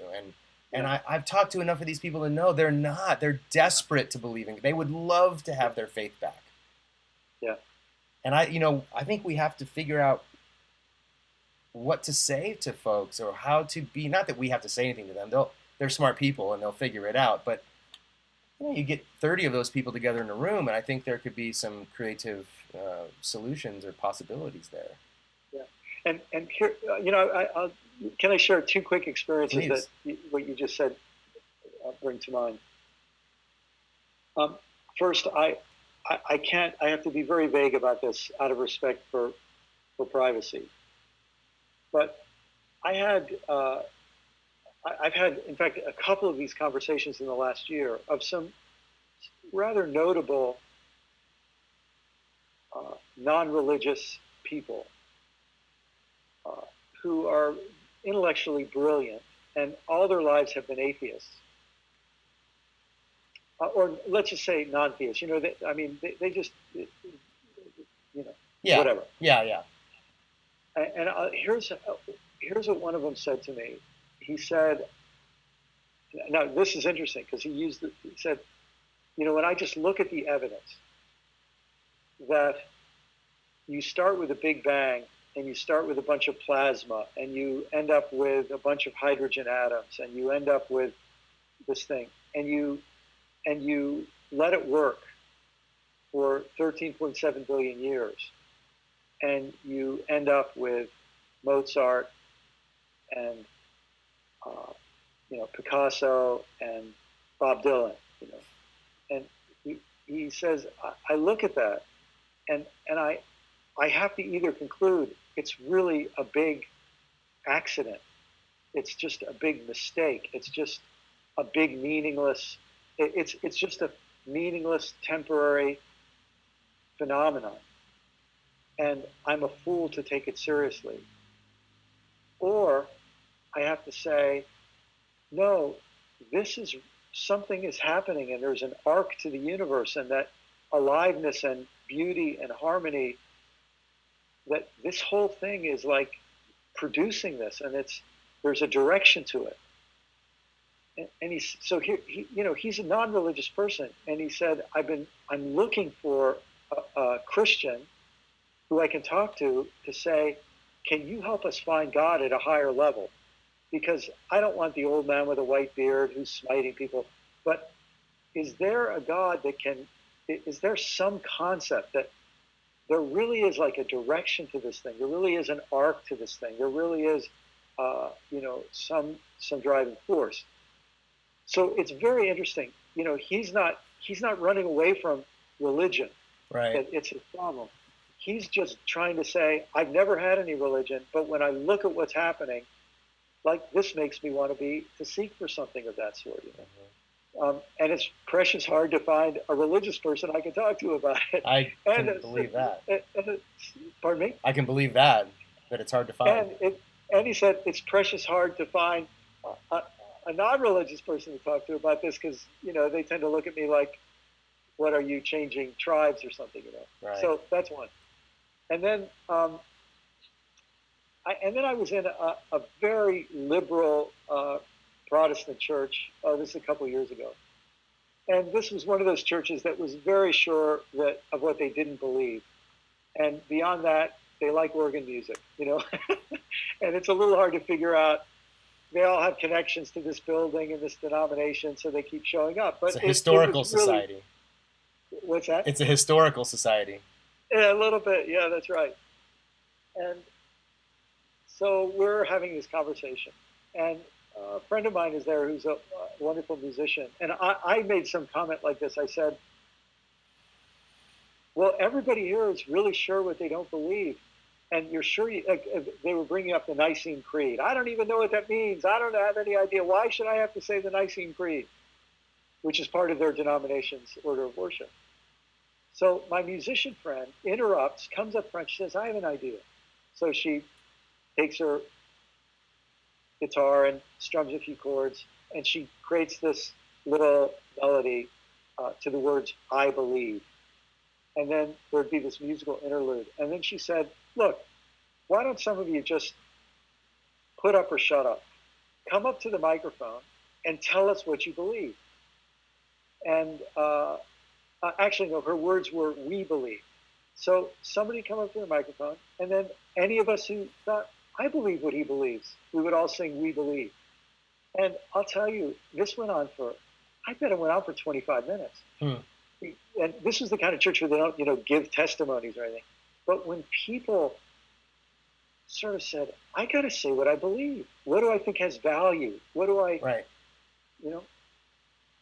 And I've talked to enough of these people to know they're not. They're desperate to believe in. They would love to have their faith back. Yeah. And I think we have to figure out what to say to folks or how to be. Not that we have to say anything to them; they're smart people and they'll figure it out. But you get 30 of those people together in a room, and I think there could be some creative solutions or possibilities there. Yeah, and here, can I share two quick experiences Please. that what you just said bring to mind? First, I can't. I have to be very vague about this out of respect for privacy. But I had, I've had, in fact, a couple of these conversations in the last year of some rather notable non-religious people who are intellectually brilliant, and all their lives have been atheists. Or let's just say non-theists. They just, Yeah. whatever. Yeah. And here's what one of them said to me. He said, now this is interesting because he said, when I just look at the evidence that you start with a big bang and you start with a bunch of plasma and you end up with a bunch of hydrogen atoms and you end up with this thing and you let it work for 13.7 billion years and you end up with Mozart and Picasso and Bob Dylan, and he says I look at that and I have to either conclude it's really a big accident, it's just a big mistake, it's just a big meaningless, it's just a meaningless temporary phenomenon, and I'm a fool to take it seriously. Or I have to say, no, something is happening, and there's an arc to the universe, and that aliveness and beauty and harmony, that this whole thing is like producing this, and there's a direction to it. And he's a non-religious person, and he said, I'm looking for a Christian who I can talk to say, can you help us find God at a higher level? Because I don't want the old man with a white beard who's smiting people. But is there a God is there some concept that there really is like a direction to this thing? There really is an arc to this thing. There really is, some driving force. So it's very interesting. He's not running away from religion. Right. It's his problem. He's just trying to say, I've never had any religion, but when I look at what's happening, like this makes me want to seek for something of that sort. And it's precious hard to find a religious person I can talk to about it. I can believe that. Pardon me? I can believe that it's hard to find. And he said it's precious hard to find a non-religious person to talk to about this because, they tend to look at me like, what are you, changing tribes or something, Right. So that's one. And then I was in a very liberal Protestant church. This is a couple of years ago. And this was one of those churches that was very sure of what they didn't believe. And beyond that, they like organ music, And it's a little hard to figure out. They all have connections to this building and this denomination, so they keep showing up. But it's a historical society. Really, what's that? It's a historical society. Yeah, a little bit. Yeah, that's right. And so we're having this conversation, and a friend of mine is there who's a wonderful musician. And I made some comment like this. I said, well, everybody here is really sure what they don't believe. And you're sure they were bringing up the Nicene Creed. I don't even know what that means. I don't have any idea. Why should I have to say the Nicene Creed, which is part of their denomination's order of worship? So my musician friend interrupts, comes up front, she says, I have an idea. So she takes her guitar and strums a few chords, and she creates this little melody to the words, I believe. And then there'd be this musical interlude. And then she said, look, why don't some of you just put up or shut up? Come up to the microphone and tell us what you believe. And actually, no, her words were, we believe. So somebody come up to the microphone, and then any of us who thought, I believe what he believes, we would all sing, we believe. And I'll tell you, this went on for, I bet it went on for 25 minutes. And this is the kind of church where they don't, give testimonies or anything. But when people sort of said, I got to say what I believe. What do I think has value? What do I, right.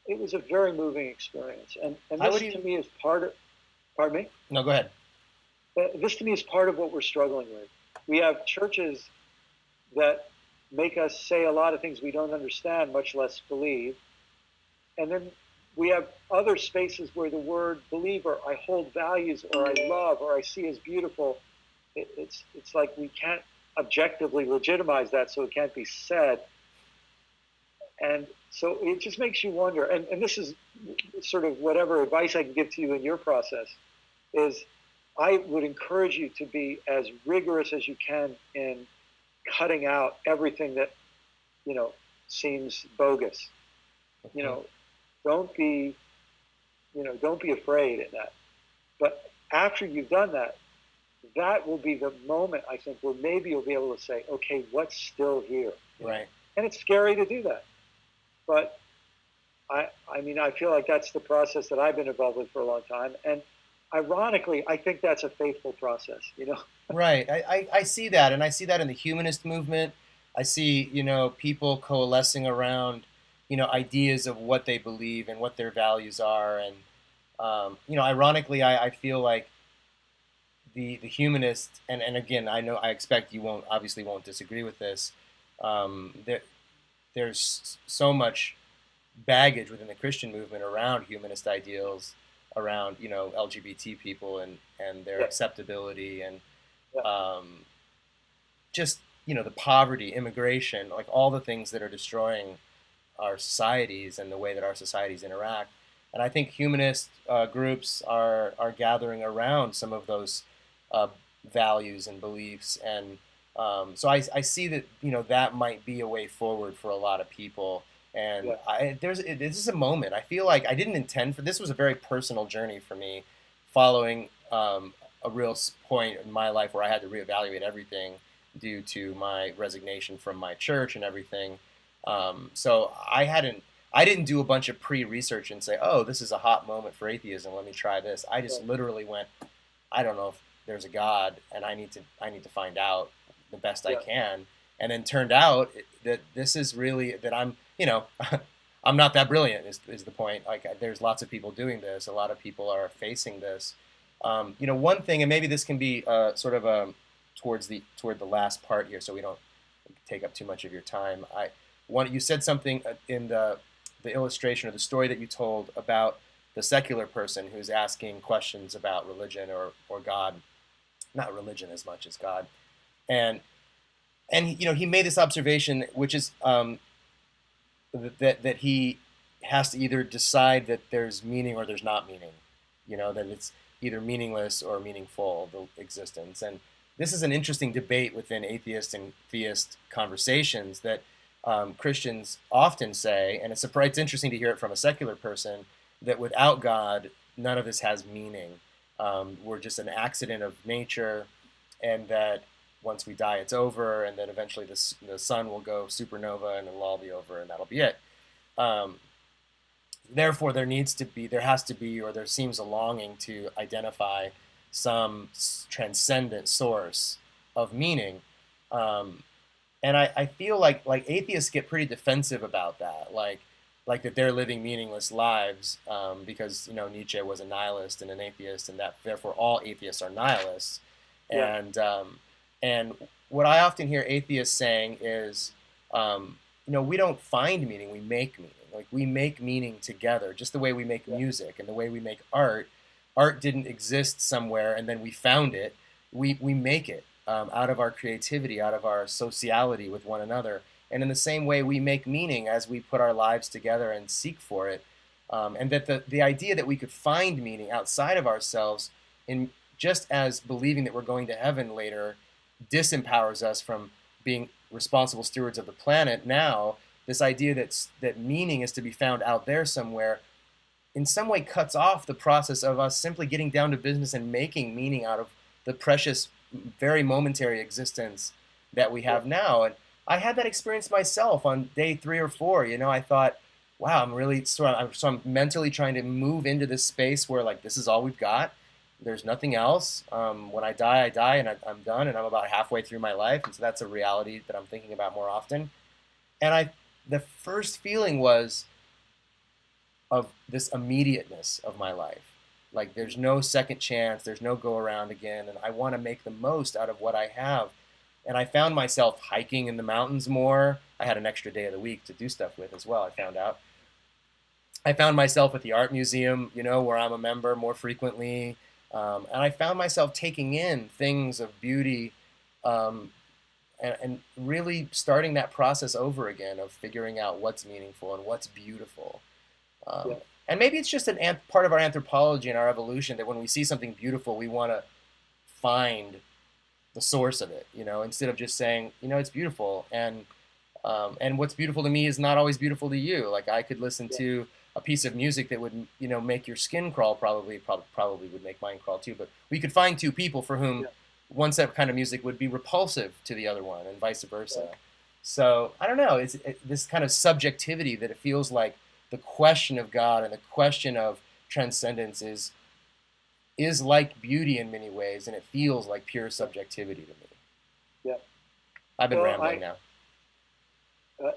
It was a very moving experience. And this to me is part of, pardon me? No, go ahead. This to me is part of what we're struggling with. We have churches that make us say a lot of things we don't understand, much less believe. And then we have other spaces where the word believe, or I hold values, or I love, or I see as beautiful. It's like we can't objectively legitimize that, so it can't be said. And so it just makes you wonder. And this is sort of whatever advice I can give to you in your process is I would encourage you to be as rigorous as you can in cutting out everything that, seems bogus. Don't be afraid in that. But after you've done that, that will be the moment, I think, where maybe you'll be able to say, okay, what's still here? Right. And it's scary to do that. But I feel like that's the process that I've been involved with for a long time. And ironically, I think that's a faithful process, Right. I see that. And I see that in the humanist movement. I see, people coalescing around, ideas of what they believe and what their values are. And, ironically, I feel like the humanist, and again, I expect you obviously won't disagree with this. There's so much baggage within the Christian movement around humanist ideals, around LGBT people and their acceptability and just the poverty, immigration, like all the things that are destroying our societies and the way that our societies interact. And I think humanist groups are gathering around some of those values and beliefs, and so I see that that might be a way forward for a lot of people. And this is a moment. I feel like I didn't intend for this. Was a very personal journey for me, following a real point in my life where I had to reevaluate everything due to my resignation from my church and everything. So I didn't do a bunch of pre-research and say, oh, this is a hot moment for atheism, let me try this. I just literally went, I don't know if there's a God, and I need to find out the best I can. And then turned out that this is really that I'm I'm not that brilliant is the point. Like there's lots of people doing this. A lot of people are facing this. One thing, and maybe this can be sort of toward the last part here, so we don't take up too much of your time. You said something in the illustration or the story that you told about the secular person who's asking questions about religion or God, not religion as much as God, and he made this observation, which is that he has to either decide that there's meaning or there's not meaning, that it's either meaningless or meaningful, the existence. And this is an interesting debate within atheist and theist conversations that Christians often say, and it's interesting to hear it from a secular person, that without God, none of this has meaning. We're just an accident of nature, and that once we die, it's over, and then eventually the sun will go supernova, and it'll all be over, and that'll be it. Therefore, there has to be, or there seems a longing to identify some transcendent source of meaning. And I feel like atheists get pretty defensive about that, like that they're living meaningless lives because Nietzsche was a nihilist and an atheist, and that therefore all atheists are nihilists. And what I often hear atheists saying is, we don't find meaning, we make meaning. Like we make meaning together, just the way we make music and the way we make art. Art didn't exist somewhere and then we found it. We make it out of our creativity, out of our sociality with one another. And in the same way, we make meaning as we put our lives together and seek for it. And that the idea that we could find meaning outside of ourselves, in just as believing that we're going to heaven later disempowers us from being responsible stewards of the planet now, this idea that meaning is to be found out there somewhere in some way cuts off the process of us simply getting down to business and making meaning out of the precious, very momentary existence that we have now. And I had that experience myself on day 3 or 4. I thought, wow, I'm mentally trying to move into this space where like this is all we've got. There's nothing else. When I die, and I'm done, and I'm about halfway through my life, and so that's a reality that I'm thinking about more often. And the first feeling was of this immediateness of my life. Like there's no second chance, there's no go around again, and I want to make the most out of what I have. And I found myself hiking in the mountains more. I had an extra day of the week to do stuff with as well, I found out. I found myself at the art museum, where I'm a member more frequently. And I found myself taking in things of beauty, and really starting that process over again of figuring out what's meaningful and what's beautiful. Yeah. And maybe it's just part of our anthropology and our evolution that when we see something beautiful, we want to find the source of it, instead of just saying, it's beautiful. And what's beautiful to me is not always beautiful to you. Like I could listen to a piece of music that would, make your skin crawl, probably would make mine crawl too. But we could find two people for whom one set of kind of music would be repulsive to the other one and vice versa. Yeah. So I don't know, it's this kind of subjectivity that it feels like the question of God and the question of transcendence is like beauty in many ways, and it feels like pure subjectivity to me. Yeah. I've been rambling now.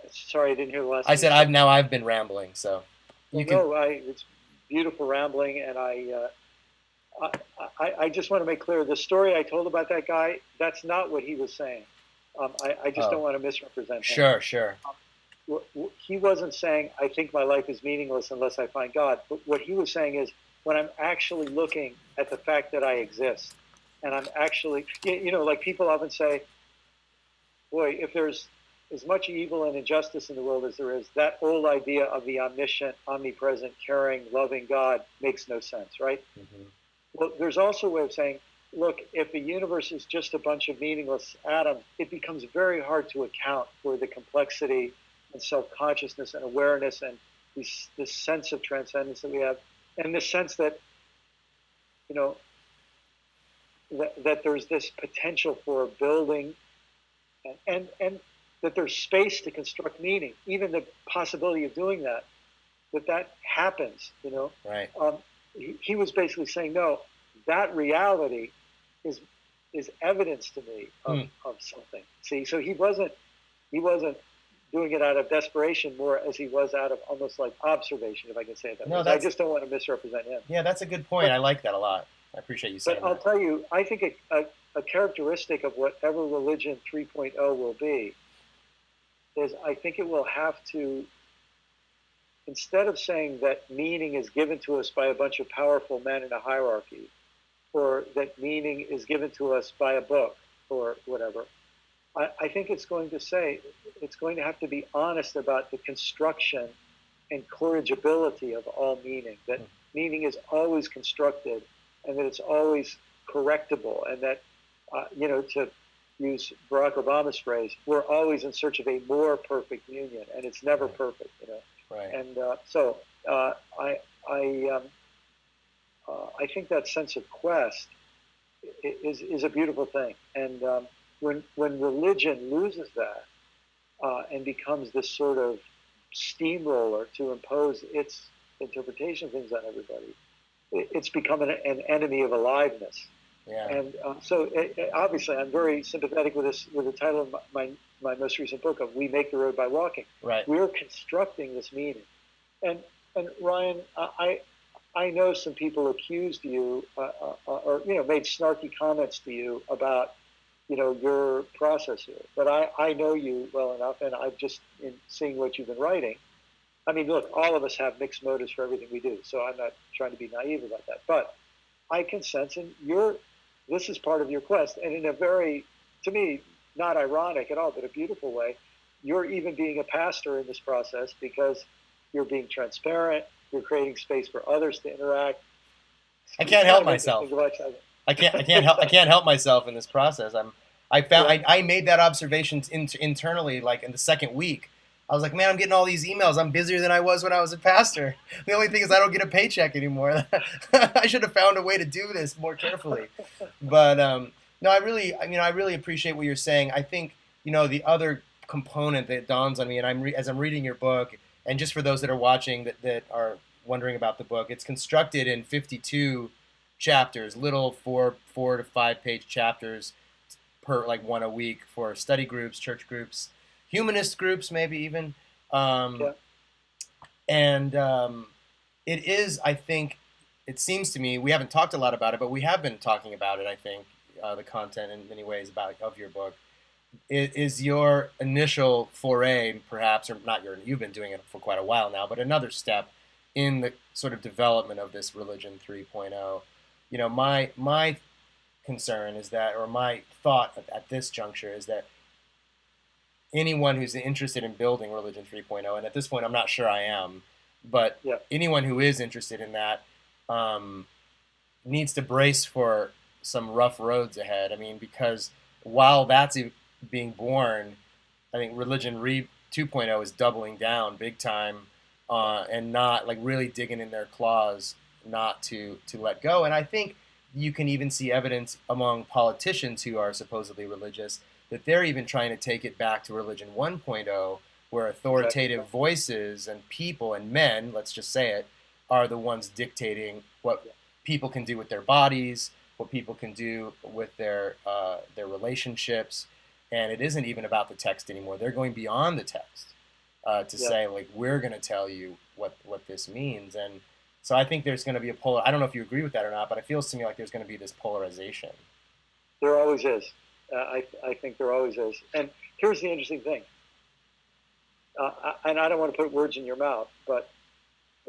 Sorry, I didn't hear the last. I said I've been rambling, so you can. No, it's beautiful rambling, and I just want to make clear the story I told about that guy. That's not what he was saying. I just don't want to misrepresent him. Sure. He wasn't saying, I think my life is meaningless unless I find God. But what he was saying is, when I'm actually looking at the fact that I exist, and I'm actually, like people often say, boy, if there's as much evil and injustice in the world as there is, that old idea of the omniscient, omnipresent, caring, loving God makes no sense, right? Mm-hmm. Well, there's also a way of saying, look, if the universe is just a bunch of meaningless atoms, it becomes very hard to account for the complexity and self-consciousness and awareness and this sense of transcendence that we have, and the sense that, that there's this potential for building and that there's space to construct meaning, even the possibility of doing that happens, Right. He was basically saying, no, that reality is evidence to me of something. See, so he wasn't doing it out of desperation, more as he was out of almost like observation, if I can say it that way. I just don't want to misrepresent him. Yeah, that's a good point. I like that a lot. I appreciate you saying that. But I'll tell you, I think a characteristic of whatever religion 3.0 will be is I think it will have to, instead of saying that meaning is given to us by a bunch of powerful men in a hierarchy, or that meaning is given to us by a book or whatever, I think it's going to have to be honest about the construction and corrigibility of all meaning, that meaning is always constructed and that it's always correctable, and that, to use Barack Obama's phrase, we're always in search of a more perfect union, and it's never perfect, Right. And I think that sense of quest is a beautiful thing, and when religion loses that and becomes this sort of steamroller to impose its interpretation of things on everybody, it's become an enemy of aliveness. Yeah. And so obviously I'm very sympathetic with the title of my most recent book of We Make the Road by Walking. Right. We're constructing this meaning. And Ryan, I know some people accused you or made snarky comments to you about your process here. But I know you well enough, and I've just, in seeing what you've been writing, I mean, look, all of us have mixed motives for everything we do, so I'm not trying to be naive about that. But I can sense this is part of your quest, and in a very, to me, not ironic at all, but a beautiful way, you're even being a pastor in this process because you're being transparent, you're creating space for others to interact. I can't help myself. I can't help myself in this process. I made that observation internally, like in the second week, I was like, man, I'm getting all these emails. I'm busier than I was when I was a pastor. The only thing is I don't get a paycheck anymore. I should have found a way to do this more carefully. But no, I really appreciate what you're saying. I think, the other component that dawns on me, and as I'm reading your book, and just for those that are watching that are wondering about the book, it's constructed in 52 chapters, little 4 to 5 page chapters per, like, one a week for study groups, church groups, humanist groups, maybe even. Um, Yeah. and it is, I think, it seems to me, we haven't talked a lot about it, but we have been talking about it, I think, the content in many ways of your book. Is your initial foray, perhaps, or not you've been doing it for quite a while now, but another step in the sort of development of this religion 3.0. My concern is that, or my thought at this juncture is that anyone who's interested in building religion 3.0, and at this point I'm not sure I am, but Yeah. anyone who is interested in that needs to brace for some rough roads ahead. I mean, because while that's being born, I think religion 2.0 is doubling down big time, and not, like, really digging in their claws not to let go. And I think you can even see evidence among politicians who are supposedly religious that they're even trying to take it back to religion 1.0, where authoritative voices and people and men, let's just say it, are the ones dictating what people can do with their bodies, what people can do with their relationships, and it isn't even about the text anymore. They're going beyond the text to say, like, we're going to tell you what this means. And so I think there's going to be I don't know if you agree with that or not, but it feels to me like there's going to be this polarization. There always is. I think there always is. And here's the interesting thing. And I don't want to put words in your mouth, but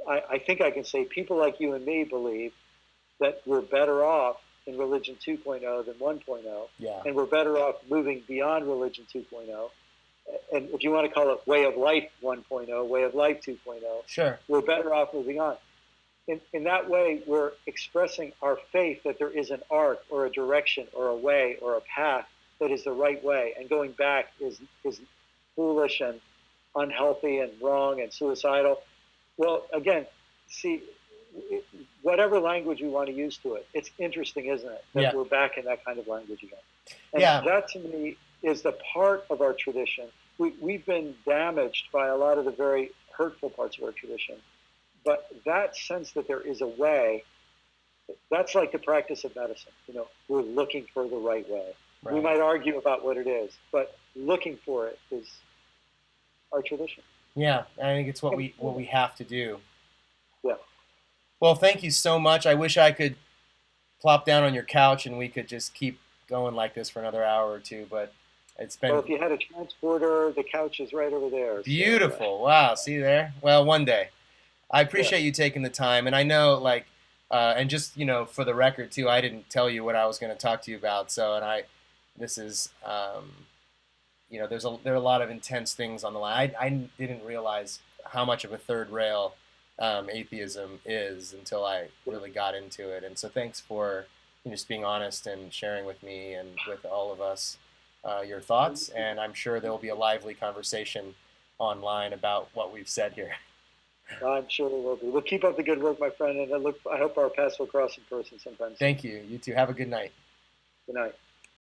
I think I can say people like you and me believe that we're better off in religion 2.0 than 1.0. Yeah. And we're better off moving beyond religion 2.0. And if you want to call it way of life 1.0, way of life 2.0, sure, we're better off moving on. In that way, we're expressing our faith that there is an arc or a direction or a way or a path that is the right way, and going back is foolish and unhealthy and wrong and suicidal. Well, again, see, whatever language we want to use to it, it's interesting, isn't it, that we're back in that kind of language again. And that, to me, is the part of our tradition. We've been damaged by a lot of the very hurtful parts of our tradition. But that sense that there is a way, that's like the practice of medicine. We're looking for the right way. Right. We might argue about what it is, but looking for it is our tradition. Yeah, I think it's what we have to do. Yeah. Well, thank you so much. I wish I could plop down on your couch and we could just keep going like this for another hour or two, but it's been... Well, if you had a transporter, the couch is right over there. Beautiful. So, wow, see there? Well, one day. I appreciate you taking the time, and I know, like, and just, for the record too, I didn't tell you what I was going to talk to you about. So, this is, there are a lot of intense things on the line. I didn't realize how much of a third rail atheism is until I really got into it. And so, thanks for just being honest and sharing with me and with all of us your thoughts. And I'm sure there will be a lively conversation online about what we've said here. I'm sure there will be. We'll keep up the good work, my friend, and I hope our paths will cross in person sometime. Thank you. You too. Have a good night. Good night.